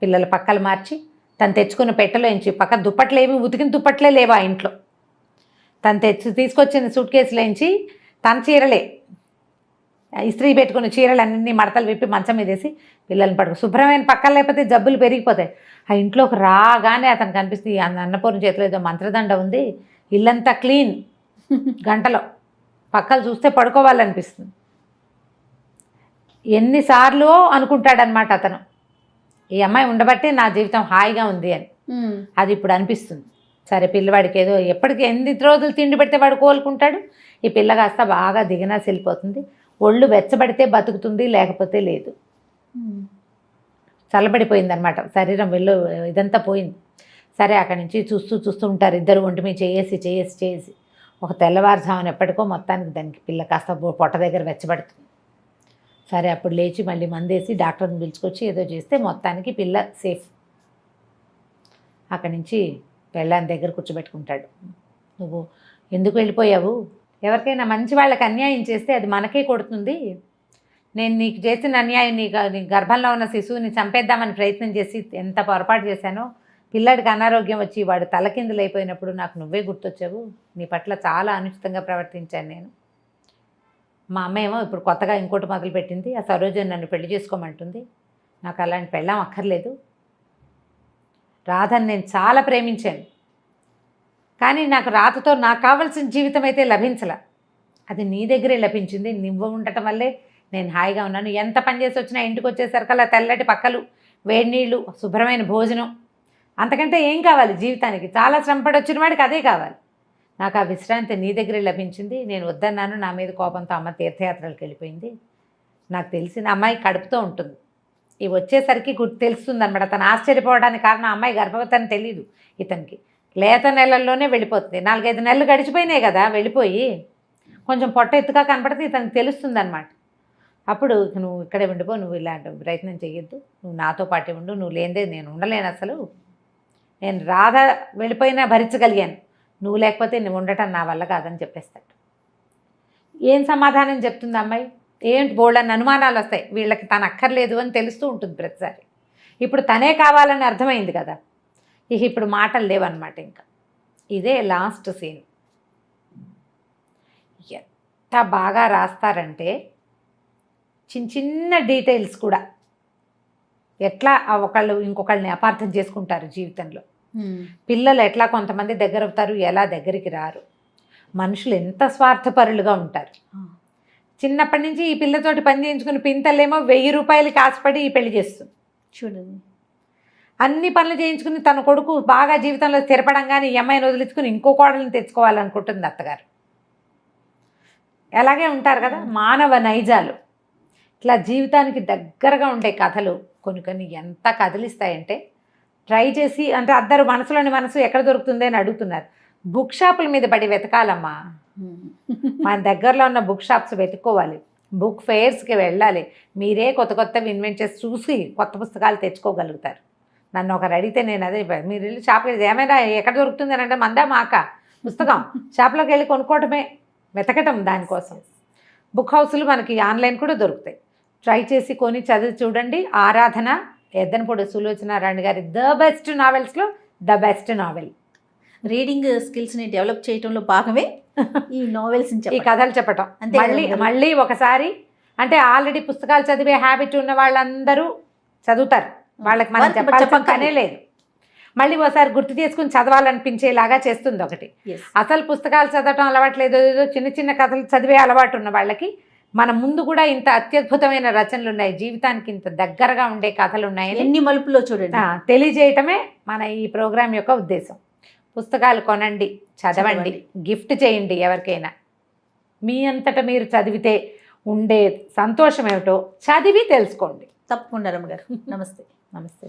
[SPEAKER 2] పిల్లల పక్కలు మార్చి తను తెచ్చుకున్న పెట్టెలోంచి పక్క దుప్పట్లేవి, ఉతికిన దుప్పట్లే లేవా ఇంట్లో, తను తీసుకొచ్చిన సూట్ కేసులోంచి తన చీరలే ఇస్త్రీ పెట్టుకున్న చీరలన్నీ మడతలు విప్పి మంచం మీదేసి పిల్లల్ని పడుకో. శుభ్రమైన పక్కన లేకపోతే జబ్బులు పెరిగిపోతాయి. ఆ ఇంట్లోకి రాగానే అతను కనిపిస్తుంది, అన్నపూర్ణ చేతిలో ఏదో మంత్రదండ ఉంది, ఇల్లంతా క్లీన్, గంటలో పక్కలు చూస్తే పడుకోవాలనిపిస్తుంది. ఎన్నిసార్లు అనుకుంటాడనమాట అతను, ఈ అమ్మాయి ఉండబట్టే నా జీవితం హాయిగా ఉంది అని. అది ఇప్పుడు అనిపిస్తుంది. సరే పిల్లవాడికి ఏదో ఎప్పటికీ ఎన్ని రోజులు తిండి పెడితే వాడు కోలుకుంటాడు. ఈ పిల్ల కాస్త బాగా దిగినా వెళ్ళిపోతుంది. ఒళ్ళు వెచ్చబడితే బతుకుతుంది, లేకపోతే లేదు. చల్లబడిపోయింది అనమాట, శరీరం ఇదంతా పోయింది. సరే అక్కడి నుంచి చూస్తూ ఉంటారు ఇద్దరు, ఒంటి మీద చేసి ఒక తెల్లవారుజామున ఎప్పటికో మొత్తానికి దానికి పిల్ల కాస్త పొట్ట దగ్గర వెచ్చబడుతుంది. సరే అప్పుడు లేచి మళ్ళీ మందేసి డాక్టర్ని పిలుచుకొచ్చి ఏదో చేస్తే మొత్తానికి పిల్ల సేఫ్. అక్కడి నుంచి పెళ్ళాన్ని దగ్గర కూర్చోబెట్టుకుంటాడు. నువ్వు ఎందుకు వెళ్ళిపోయావు? ఎవరికైనా మంచి వాళ్ళకి అన్యాయం చేస్తే అది మనకే కొడుతుంది. నేను నీకు చేసిన అన్యాయం, నీ గర్భంలో ఉన్న శిశువుని చంపేద్దామని ప్రయత్నం చేసి ఎంత పొరపాటు చేశానో, పిల్లాడికి అనారోగ్యం వచ్చి వాడు తలకిందులు అయిపోయినప్పుడు నాకు నువ్వే గుర్తొచ్చావు. నీ పట్ల చాలా అనుచితంగా ప్రవర్తించాను నేను. మా అమ్మ ఏమో ఇప్పుడు కొత్తగా ఇంకోటి మొదలుపెట్టింది, ఆ సరోజని నన్ను పెళ్లి చేసుకోమంటుంది. నాకు అలాంటి పెళ్ళాం అక్కర్లేదు. రాధని నేను చాలా ప్రేమించాను, కానీ నాకు రాధతో నాకు కావాల్సిన జీవితం అయితే లభించలే. అది నీ దగ్గరే లభించింది. నువ్వు ఉండటం వల్లే నేను హాయిగా ఉన్నాను. ఎంత పని చేసి వచ్చినా ఇంటికి వచ్చేసరికల్లా తెల్లటి పక్కలు, వేడి నీళ్ళు, శుభ్రమైన భోజనం, అంతకంటే ఏం కావాలి జీవితానికి? చాలా శ్రమపడి వచ్చిన వాడికి అదే కావాలి. నాకు ఆ విశ్రాంతి నీ దగ్గరే లభించింది. నేను వద్దన్నాను, నా మీద కోపంతో అమ్మ తీర్థయాత్రలకు వెళ్ళిపోయింది. నాకు తెలిసిన అమ్మాయి కడుపుతో ఉంటుంది, ఇవి వచ్చేసరికి తెలుస్తుంది అనమాట. తను ఆశ్చర్యపోవడానికి కారణం అమ్మాయి గర్భవతి అని తెలియదు ఇతనికి. లేత నెలల్లోనే వెళ్ళిపోతుంది. 4-5 నెలలు గడిచిపోయినాయి కదా, వెళ్ళిపోయి కొంచెం పొట్ట ఎత్తుగా కనపడితే ఇతనికి తెలుస్తుంది అనమాట. అప్పుడు నువ్వు ఇక్కడే ఉండిపో, నువ్వు ఇలాంటి ప్రయత్నం చేయొద్దు, నువ్వు నాతో పాటే ఉండు, నువ్వు లేనిదే నేను ఉండలేను, అసలు నేను రాధ వెళ్ళిపోయినా భరించగలిగాను, నువ్వు లేకపోతే నువ్వు ఉండటం నా వల్ల కాదని చెప్పేస్తాడు. ఏం సమాధానం చెప్తుంది అమ్మాయి? ఏంటి బోల్డని అనుమానాలు వస్తాయి. వీళ్ళకి తను అక్కర్లేదు అని తెలుస్తూ ఉంటుంది ప్రతిసారి. ఇప్పుడు తనే కావాలని అర్థమైంది కదా, ఇప్పుడు మాటలు లేవన్నమాట. ఇంకా ఇదే లాస్ట్ సీన్. ఎంత బాగా రాస్తారంటే చిన్న డీటెయిల్స్ కూడా ఎట్లా ఒకళ్ళు ఇంకొకళ్ళని అపార్థం చేసుకుంటారు జీవితంలో. పిల్లలు ఎట్లా కొంతమంది దగ్గర అవుతారు, ఎలా దగ్గరికి రారు. మనుషులు ఎంత స్వార్థపరులుగా ఉంటారు. చిన్నప్పటి నుంచి ఈ పిల్లతోటి పని చేయించుకుని పింతలేమో 1000 రూపాయలకి ఆశపడి ఈ పెళ్లి చేస్తుంది. చూడండి, అన్ని పనులు చేయించుకుని తన కొడుకు బాగా జీవితంలో స్థిరపడంగానే ఈ అమ్మాయిని వదిలించుకుని ఇంకో కోడలను తెచ్చుకోవాలనుకుంటుంది అత్తగారు. అలాగే ఉంటారు కదా మానవ నైజాలు. ఇట్లా జీవితానికి దగ్గరగా ఉండే కథలు కొన్ని ఎంత కదిలిస్తాయంటే, ట్రై చేసి అంటే అందరూ మనసులోని మనసు ఎక్కడ దొరుకుతుంది అని అడుగుతున్నారు. బుక్ షాపుల మీద పడి వెతకాలమ్మా. మన దగ్గరలో ఉన్న బుక్ షాప్స్ వెతుక్కోవాలి, బుక్ ఫెయిర్స్కి వెళ్ళాలి. మీరే కొత్తవి ఇన్వెంట్ చేసి చూసి కొత్త పుస్తకాలు తెచ్చుకోగలుగుతారు. నన్ను ఒకరు అడిగితే నేను అదే, మీరు వెళ్ళి షాప్కి ఏమైనా ఎక్కడ దొరుకుతుంది అని అంటే మందా మాక పుస్తకం షాప్లోకి వెళ్ళి కొనుక్కోవటమే, వెతకటం దానికోసం. బుక్ హౌస్లు మనకి ఆన్లైన్ కూడా దొరుకుతాయి. ట్రై చేసి కొని చదివి చూడండి. ఆరాధన, ఎద్దనపూడి సులోచనారాణి గారి ద బెస్ట్ నావెల్స్లో ద బెస్ట్ నావెల్.
[SPEAKER 1] రీడింగ్ స్కిల్స్ని డెవలప్ చేయడంలో భాగమే ఈ నావెల్స్,
[SPEAKER 2] ఈ కథలు చెప్పటం. మళ్ళీ ఒకసారి అంటే ఆల్రెడీ పుస్తకాలు చదివే హ్యాబిట్ ఉన్న వాళ్ళందరూ చదువుతారు, వాళ్ళకి మనం చెప్పాల్సిన పనే లేదు. మళ్ళీ ఒకసారి గుర్తు చేసుకుని చదవాలనిపించేలాగా చేస్తుంది ఒకటి. అసలు పుస్తకాలు చదవటం అలవాట్లేదు, ఏదో చిన్న కథలు చదివే అలవాటు ఉన్న వాళ్ళకి మన ముందు కూడా ఇంత అత్యద్భుతమైన రచనలు ఉన్నాయి, జీవితానికి ఇంత దగ్గరగా ఉండే కథలు ఉన్నాయి,
[SPEAKER 1] ఎన్ని మలుపులో చూడండి
[SPEAKER 2] తెలియజేయటమే మన ఈ ప్రోగ్రాం యొక్క ఉద్దేశం. పుస్తకాలు కొనండి, చదవండి, గిఫ్ట్ చేయండి ఎవరికైనా. మీ అంతటా మీరు చదివితే ఉండే సంతోషం ఏమిటో చదివి తెలుసుకోండి.
[SPEAKER 1] తప్పకుండా రమ్మ గారు. నమస్తే.
[SPEAKER 2] నమస్తే.